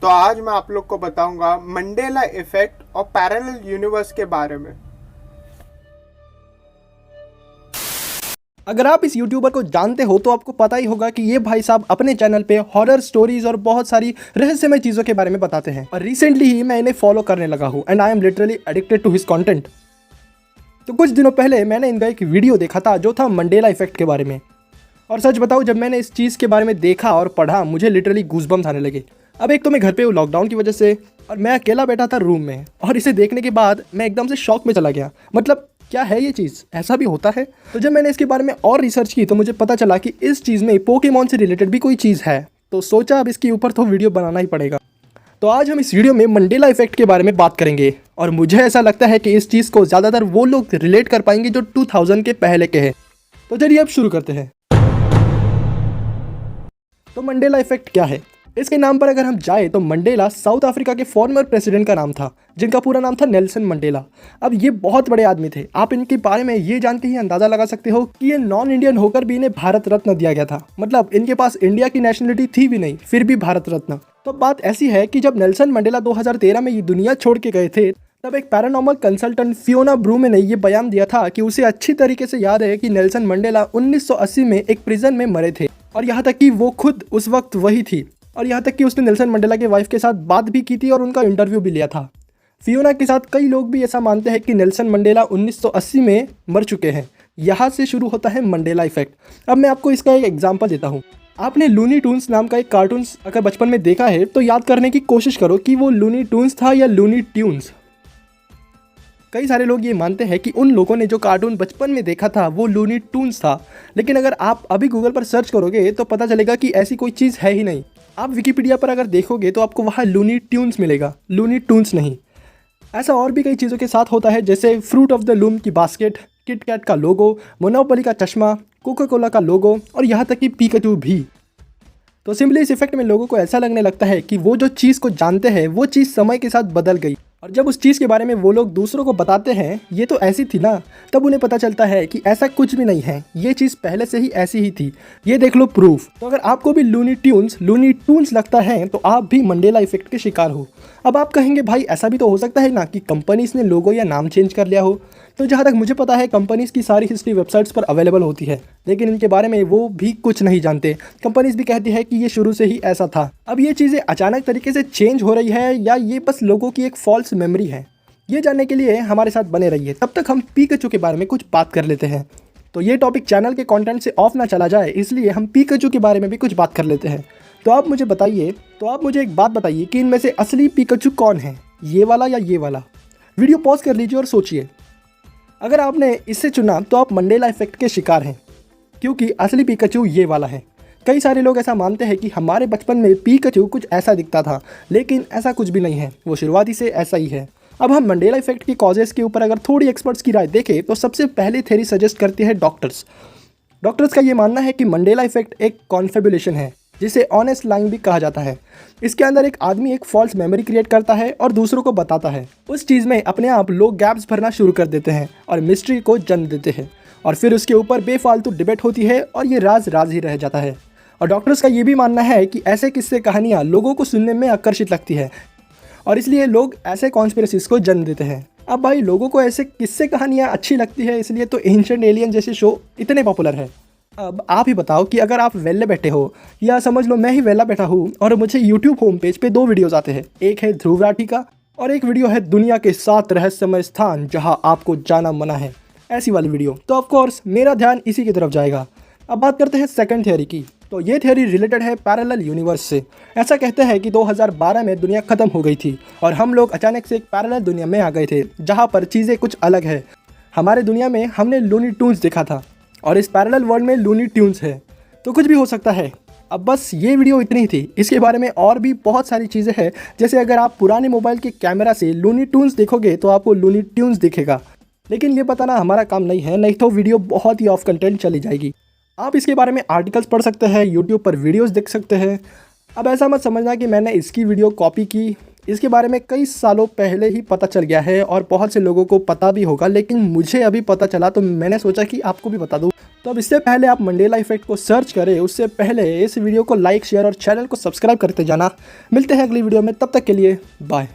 तो आज मैं आप लोग को बताऊंगा मंडेला इफेक्ट और पैरेलल यूनिवर्स के बारे में। अगर आप इस यूट्यूबर को जानते हो तो आपको पता ही होगा कि ये भाई साहब अपने चैनल पे हॉरर स्टोरीज और बहुत सारी रहस्यमय चीज़ों के बारे में बताते हैं और रिसेंटली ही मैं इन्हें फॉलो करने लगा हूँ and I am literally addicted to his content. तो कुछ दिनों पहले मैंने इनका एक वीडियो देखा था जो था मंडेला इफेक्ट के बारे में, और सच बताऊँ जब मैंने इस चीज़ के बारे में देखा और पढ़ा मुझे लिटरली गूज़बम्स आने लगे। अब एक तो मैं घर पे हूँ लॉकडाउन की वजह से और मैं अकेला बैठा था रूम में, और इसे देखने के बाद मैं एकदम से शॉक में चला गया। मतलब क्या है ये चीज़, ऐसा भी होता है? तो जब मैंने इसके बारे में और रिसर्च की तो मुझे पता चला कि इस चीज़ में पोकेमॉन से रिलेटेड भी कोई चीज़ है। तो सोचा अब इसके ऊपर तो वीडियो बनाना ही पड़ेगा। तो आज हम इस वीडियो में मंडेला इफेक्ट के बारे में बात करेंगे, और मुझे ऐसा लगता है कि इस चीज़ को ज़्यादातर वो लोग रिलेट कर पाएंगे जो 2000 के पहले के हैं। तो चलिए अब शुरू करते हैं। तो मंडेला इफेक्ट क्या है? इसके नाम पर अगर हम जाए तो मंडेला साउथ अफ्रीका के फॉर्मर प्रेसिडेंट का नाम था जिनका पूरा नाम था नेल्सन मंडेला। अब ये बहुत बड़े आदमी थे। आप इनके बारे में ये जान के ही अंदाजा लगा सकते हो कि ये नॉन इंडियन होकर भी इन्हें भारत रत्न दिया गया था। मतलब इनके पास इंडिया की नेशनलिटी थी भी नहीं, फिर भी भारत रत्न। तो बात ऐसी है कि जब नेल्सन मंडेला 2013 में ये दुनिया छोड़ के गए थे तब एक पैरानॉर्मल कंसल्टेंट फियोना ब्रूमे ने ये बयान दिया था कि उसे अच्छी तरीके से याद है कि नेल्सन मंडेला 1980 में एक प्रिजन में मरे थे, और यहाँ तक कि वो खुद उस वक्त वही थी, और यहाँ तक कि उसने नेल्सन मंडेला के वाइफ के साथ बात भी की थी और उनका इंटरव्यू भी लिया था। फियोना के साथ कई लोग भी ऐसा मानते हैं कि नेल्सन मंडेला 1980 में मर चुके हैं। यहाँ से शुरू होता है मंडेला इफेक्ट। अब मैं आपको इसका एक एग्जांपल देता हूँ। आपने लूनी टून्स नाम का एक कार्टून्स अगर बचपन में देखा है तो याद करने की कोशिश करो कि वो लूनी टून्स था या लूनी ट्यून्स। कई सारे लोग ये मानते हैं कि उन लोगों ने जो कार्टून बचपन में देखा था वो लूनी टून्स था, लेकिन अगर आप अभी गूगल पर सर्च करोगे तो पता चलेगा कि ऐसी कोई चीज़ है ही नहीं। आप विकिपीडिया पर अगर देखोगे तो आपको वहाँ लूनी ट्यून्स मिलेगा, लूनी टून्स नहीं। ऐसा और भी कई चीज़ों के साथ होता है, जैसे फ्रूट ऑफ द लूम की बास्केट, किट कैट का लोगो, मोनोपोली का चश्मा, कोका कोला का लोगो, और यहाँ तक कि पिकाचू भी। तो सिंपली इस इफेक्ट में लोगों को ऐसा लगने लगता है कि वो जो चीज़ को जानते हैं वो चीज़ समय के साथ बदल गई, और जब उस चीज़ के बारे में वो लोग दूसरों को बताते हैं ये तो ऐसी थी ना, तब उन्हें पता चलता है कि ऐसा कुछ भी नहीं है, ये चीज़ पहले से ही ऐसी ही थी, ये देख लो प्रूफ। तो अगर आपको भी लूनी टून्स लगता है तो आप भी मंडेला इफेक्ट के शिकार हो। अब आप कहेंगे भाई ऐसा भी तो हो सकता है ना कि कंपनीज ने लोगो या नाम चेंज कर लिया हो। तो जहाँ तक मुझे पता है कंपनीज़ की सारी हिस्ट्री वेबसाइट्स पर अवेलेबल होती है, लेकिन इनके बारे में वो भी कुछ नहीं जानते। कंपनीज़ भी कहती है कि ये शुरू से ही ऐसा था। अब ये चीज़ें अचानक तरीके से चेंज हो रही है या ये बस लोगों की एक फॉल्स मेमोरी है, ये जानने के लिए हमारे साथ बने रहिए। तब तक हम पिकाचू के बारे में कुछ बात कर लेते हैं। तो ये टॉपिक चैनल के कंटेंट से ऑफ ना चला जाए, इसलिए हम पिकाचू के बारे में भी कुछ बात कर लेते हैं। तो आप मुझे एक बात बताइए कि इनमें से असली पिकाचू कौन है, ये वाला या ये वाला? वीडियो पॉज कर लीजिए और सोचिए। अगर आपने इससे चुना तो आप मंडेला इफेक्ट के शिकार हैं, क्योंकि असली पिकाचू ये वाला है। कई सारे लोग ऐसा मानते हैं कि हमारे बचपन में पिकाचू कुछ ऐसा दिखता था, लेकिन ऐसा कुछ भी नहीं है, वो शुरुआती से ऐसा ही है। अब हम मंडेला इफेक्ट की कॉजेज़ के ऊपर अगर थोड़ी एक्सपर्ट्स की राय देखें तो सबसे पहले थ्योरी सजेस्ट करती है डॉक्टर्स का ये मानना है कि मंडेला इफेक्ट एक कॉन्फेबुलेशन है, जिसे ऑनेस्ट लाइंग भी कहा जाता है। इसके अंदर एक आदमी एक फॉल्स मेमोरी क्रिएट करता है और दूसरों को बताता है। उस चीज़ में अपने आप लोग गैप्स भरना शुरू कर देते हैं और मिस्ट्री को जन्म देते हैं, और फिर उसके ऊपर बेफालतू डिबेट होती है और ये राज ही रह जाता है। और डॉक्टर्स का ये भी मानना है कि ऐसे किस्से कहानियाँ लोगों को सुनने में आकर्षित लगती है, और इसलिए लोग ऐसे कॉन्स्पिरेसीज को जन्म देते हैं। अब भाई लोगों को ऐसे किस्से कहानियाँ अच्छी लगती है, इसलिए तो एंशिएंट एलियन जैसे शो इतने पॉपुलर है। अब आप ही बताओ कि अगर आप वेले बैठे हो, या समझ लो मैं ही वेला बैठा हूँ, और मुझे यूट्यूब होम पेज पे 2 वीडियोज़ आते हैं, एक है ध्रुव राठी का और एक वीडियो है दुनिया के 7 रहस्यमय स्थान जहाँ आपको जाना मना है, ऐसी वाली वीडियो, तो ऑफकोर्स मेरा ध्यान इसी की तरफ जाएगा। अब बात करते हैं सेकंड थ्योरी की। तो ये थ्योरी रिलेटेड है पैरेलल यूनिवर्स से। ऐसा कहते हैं कि 2012 में दुनिया ख़त्म हो गई थी और हम लोग अचानक से एक पैरेलल दुनिया में आ गए थे जहाँ पर चीज़ें कुछ अलग है। हमारे दुनिया में हमने लूनी टून्स देखा था और इस पैरेलल वर्ल्ड में लूनी ट्यून्स है, तो कुछ भी हो सकता है। अब बस ये वीडियो इतनी ही थी। इसके बारे में और भी बहुत सारी चीज़ें हैं, जैसे अगर आप पुराने मोबाइल के कैमरा से लूनी टून्स देखोगे तो आपको लूनी ट्यून्स दिखेगा, लेकिन ये बताना हमारा काम नहीं है, नहीं तो वीडियो बहुत ही ऑफ कंटेंट चली जाएगी। आप इसके बारे में आर्टिकल्स पढ़ सकते हैं, यूट्यूब पर वीडियोज़ देख सकते हैं। अब ऐसा मत समझना कि मैंने इसकी वीडियो कॉपी की इसके बारे में कई सालों पहले ही पता चल गया है और बहुत से लोगों को पता भी होगा, लेकिन मुझे अभी पता चला तो मैंने सोचा कि आपको भी बता दूं। तो अब इससे पहले आप मंडेला इफेक्ट को सर्च करें, उससे पहले इस वीडियो को लाइक, शेयर और चैनल को सब्सक्राइब करते जाना। मिलते हैं अगली वीडियो में, तब तक के लिए बाय।